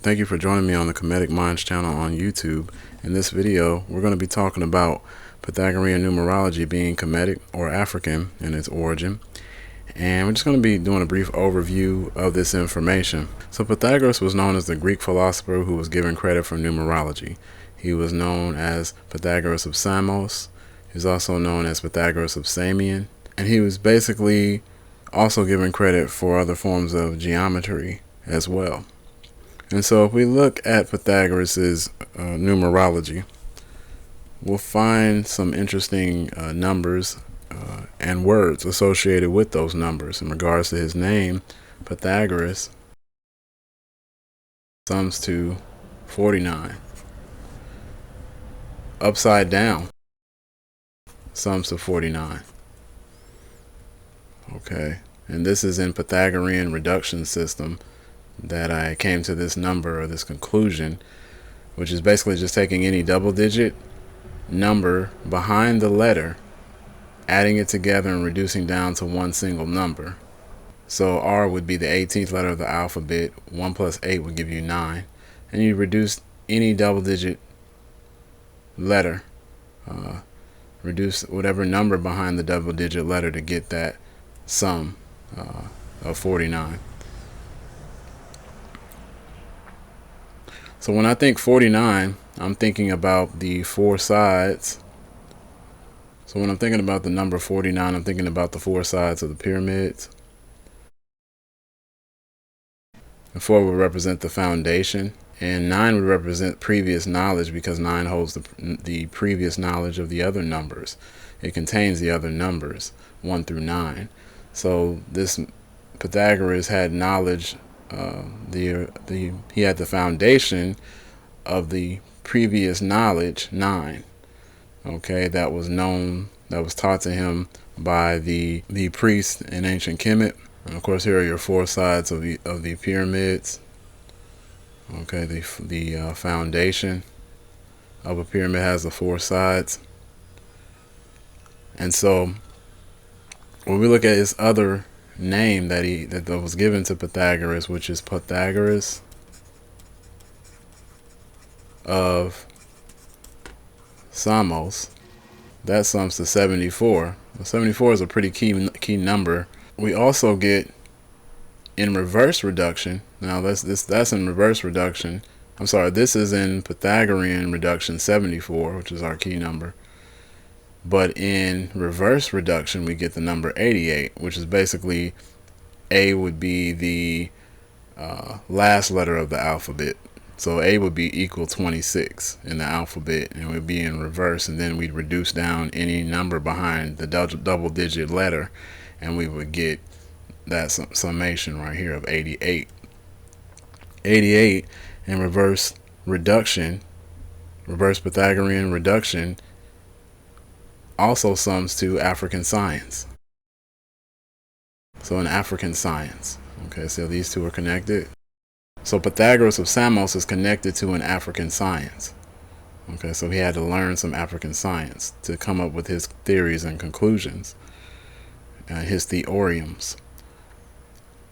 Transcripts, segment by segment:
Thank you for joining me on the Kmtcminds channel on YouTube. In this video, we're going to be talking about Pythagorean numerology being Kemetic or African in its origin. And we're just going to be doing a brief overview of this information. So Pythagoras was known as the Greek philosopher who was given credit for numerology. He was known as Pythagoras of Samos. He's also known as Pythagoras of Samian. And he was basically also given credit for other forms of geometry as well. And so if we look at Pythagoras's numerology, we'll find some interesting numbers and words associated with those numbers. In regards to his name, Pythagoras sums to 49. Upside down sums to 49. Okay, and this is in Pythagorean reduction system that I came to this number or this conclusion, which is basically just taking any double digit number behind the letter, adding it together and reducing down to one single number. So R would be the 18th letter of the alphabet. 1 plus 8 would give you 9. And you reduce any double digit letter, reduce whatever number behind the double digit letter to get that sum of 49. So when I think 49, I'm thinking about the four sides. So when I'm thinking about the number 49, I'm thinking about the four sides of the pyramids. And 4 would represent the foundation. And 9 would represent previous knowledge, because 9 holds the previous knowledge of the other numbers. It contains the other numbers, 1 through 9. So this Pythagoras had knowledge. He had the foundation of the previous knowledge, 9. Okay, that was known, that was taught to him by the priests in ancient Kemet. And of course, here are your four sides of the pyramids. Okay, the foundation of a pyramid has the four sides. And so when we look at his other name that was given to Pythagoras, which is Pythagoras of Samos, that sums to 74. Well, 74 is a pretty key number. We also get in reverse reduction. Now that's in reverse reduction. I'm sorry, this is in Pythagorean reduction 74, which is our key number. But in reverse reduction, we get the number 88, which is basically A would be the last letter of the alphabet. So A would be equal 26 in the alphabet, and it would be in reverse. And then we'd reduce down any number behind the double digit letter, and we would get that summation right here of 88. 88 in reverse reduction, reverse Pythagorean reduction, also sums to African science. So in African science, okay, so these two are connected. So Pythagoras of Samos is connected to an African science. Okay, so he had to learn some African science to come up with his theories and conclusions, his theorems.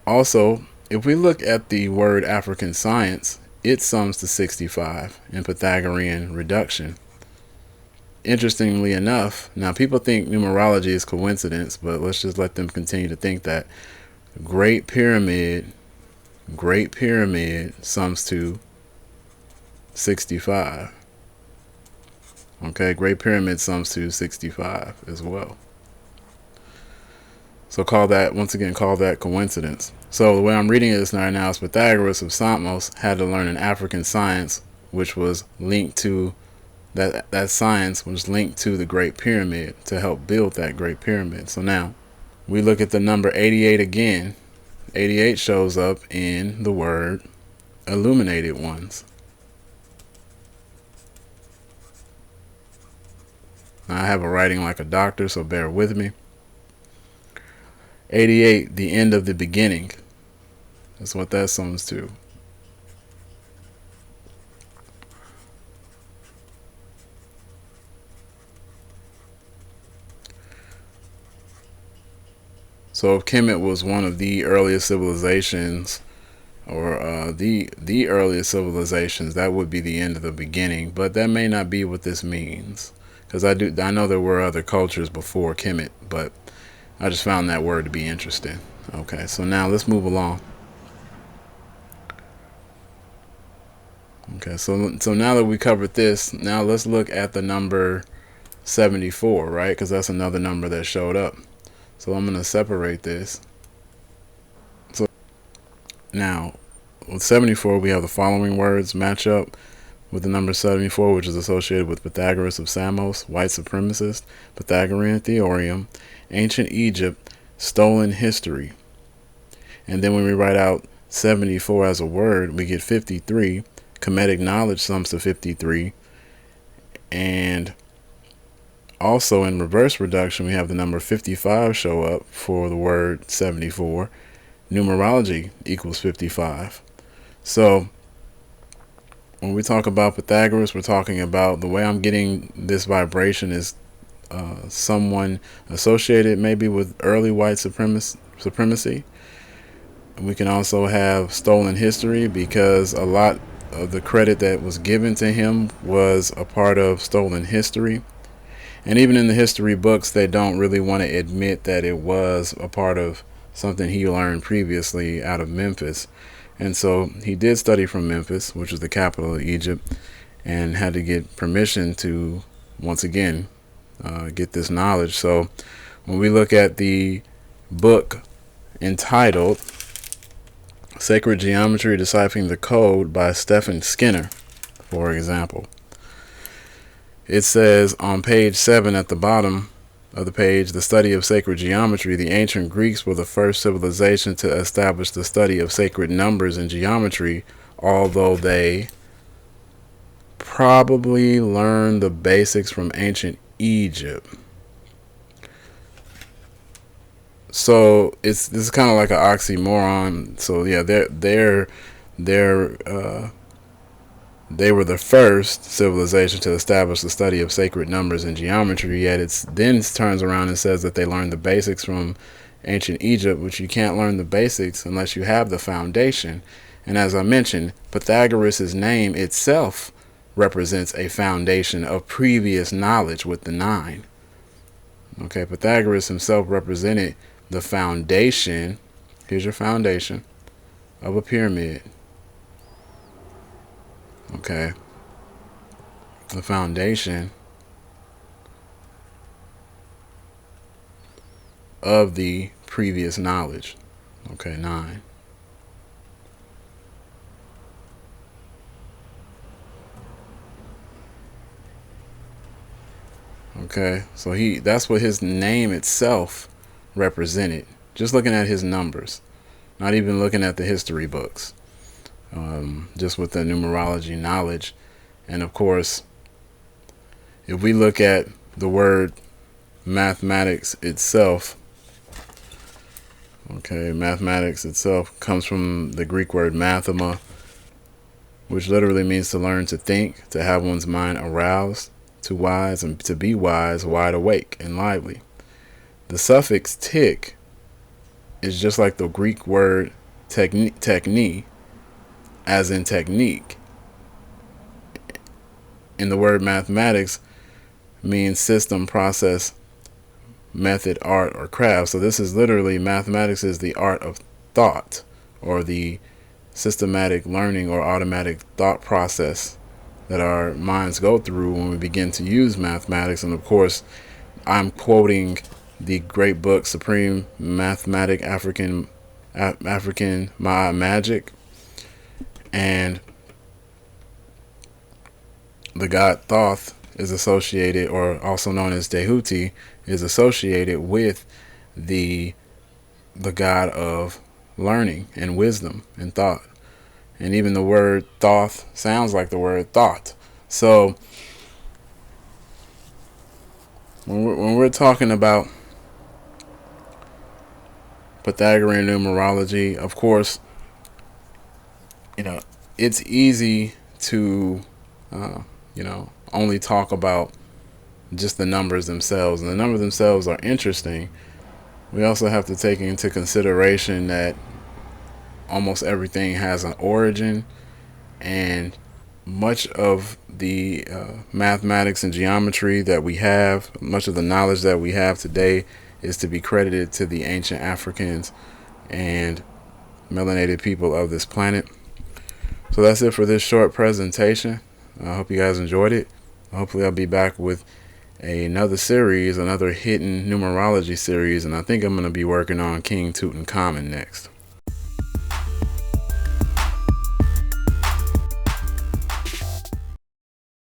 Also, if we look at the word African science, it sums to 65 in Pythagorean reduction. Interestingly enough, now people think numerology is coincidence, but let's just let them continue to think that. Great Pyramid sums to 65. Okay, Great Pyramid sums to 65 as well. So call that coincidence. So the way I'm reading this right now is Pythagoras of Samos had to learn an African science, which was linked to that science was linked to the Great Pyramid to help build that Great Pyramid. So now we look at the number 88 again. 88 shows up in the word illuminated ones. Now I have a writing like a doctor, so bear with me. 88, the end of the beginning. That's what that sums to. So Kemet was one of the earliest civilizations or the earliest civilizations, that would be the end of the beginning. But that may not be what this means, because I know there were other cultures before Kemet, but I just found that word to be interesting. Okay, so now let's move along. Okay, so now that we covered this, now let's look at the number 74, right? Because that's another number that showed up. So I'm going to separate this. So now with 74, we have the following words match up with the number 74, which is associated with Pythagoras of Samos, white supremacist, Pythagorean theorem, ancient Egypt, stolen history. And then when we write out 74 as a word, we get 53. Kemetic knowledge sums to 53. And also in reverse reduction, we have the number 55 show up for the word 74. Numerology equals 55. So when we talk about Pythagoras, we're talking about the way I'm getting this vibration is someone associated maybe with early white supremacy. We can also have stolen history, because a lot of the credit that was given to him was a part of stolen history. And even in the history books, they don't really want to admit that it was a part of something he learned previously out of Memphis. And so he did study from Memphis, which is the capital of Egypt, and had to get permission to, once again, get this knowledge. So when we look at the book entitled Sacred Geometry Deciphering the Code by Stephen Skinner, for example, it says on page 7 at the bottom of the page, the study of sacred geometry. The ancient Greeks were the first civilization to establish the study of sacred numbers in geometry, although they probably learned the basics from ancient Egypt. So this is kind of like an oxymoron. So yeah, they were the first civilization to establish the study of sacred numbers in geometry, yet it then turns around and says that they learned the basics from ancient Egypt, which you can't learn the basics unless you have the foundation. And as I mentioned, Pythagoras' name itself represents a foundation of previous knowledge with the 9. Okay, Pythagoras himself represented the foundation. Here's your foundation of a pyramid. Okay, the foundation of the previous knowledge. Okay, 9. Okay, so that's what his name itself represented. Just looking at his numbers, not even looking at the history books. Just with the numerology knowledge. And of course, if we look at the word mathematics itself, okay, mathematics itself comes from the Greek word mathema, which literally means to learn to think, to have one's mind aroused, to wise, and to be wise, wide awake and lively. The suffix tic is just like the Greek word techni, as in technique. And the word mathematics means system, process, method, art, or craft. So this is literally, mathematics is the art of thought, or the systematic learning or automatic thought process that our minds go through when we begin to use mathematics. And of course, I'm quoting the great book Supreme Mathematic African Magic. And the god Thoth is associated, or also known as Tehuti, is associated with the god of learning and wisdom and thought. And even the word Thoth sounds like the word thought. So when we're talking about Pythagorean numerology, of course, it's easy to, only talk about just the numbers themselves. And the numbers themselves are interesting. We also have to take into consideration that almost everything has an origin, and much of the mathematics and geometry that we have, much of the knowledge that we have today, is to be credited to the ancient Africans and melanated people of this planet. So that's it for this short presentation. I hope you guys enjoyed it. Hopefully I'll be back with another series, another hidden numerology series, and I think I'm going to be working on King Tutankhamun next.